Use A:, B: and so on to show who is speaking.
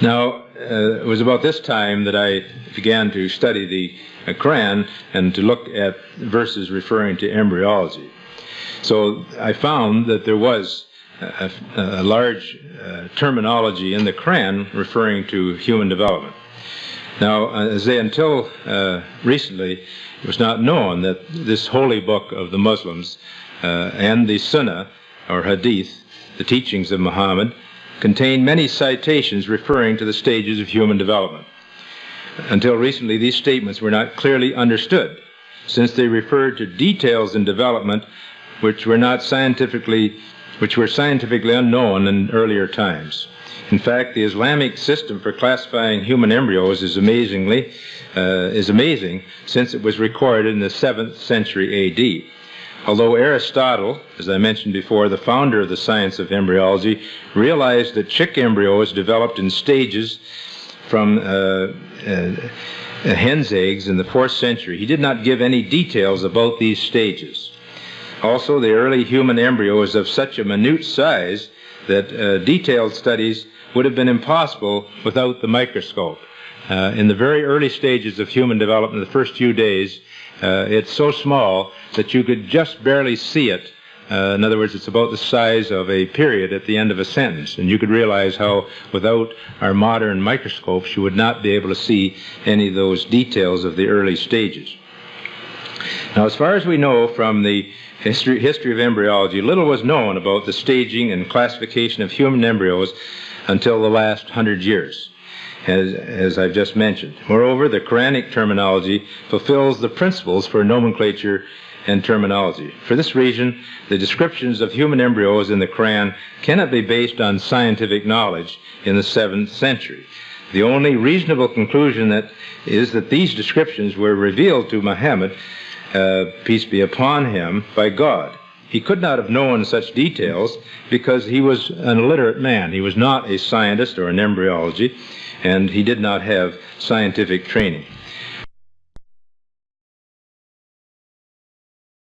A: Now, it was about this time that I began to study the Quran and to look at verses referring to embryology. So I found that there was a large terminology in the Quran referring to human development. Now, until recently, it was not known that this holy book of the Muslims and the Sunnah, or Hadith, the teachings of Muhammad, contain many citations referring to the stages of human development. Until recently, these statements were not clearly understood, since they referred to details in development which were scientifically unknown in earlier times. In fact, the Islamic system for classifying human embryos is amazing, since it was recorded in the 7th century A.D. Although Aristotle, as I mentioned before, the founder of the science of embryology, realized that chick embryos developed in stages from hen's eggs in the 4th century, he did not give any details about these stages. Also, the early human embryo is of such a minute size that detailed studies would have been impossible without the microscope. In the very early stages of human development, the first few days, it's so small that you could just barely see it. In other words, it's about the size of a period at the end of a sentence. And you could realize how, without our modern microscopes, you would not be able to see any of those details of the early stages. Now, as far as we know from the history of embryology, little was known about the staging and classification of human embryos until the last 100 years. As I've just mentioned. Moreover, the Quranic terminology fulfills the principles for nomenclature and terminology. For this reason, the descriptions of human embryos in the Quran cannot be based on scientific knowledge in the 7th century. The only reasonable conclusion is that these descriptions were revealed to Muhammad, peace be upon him, by God. He could not have known such details because he was an illiterate man. He was not a scientist or an embryology, and he did not have scientific training.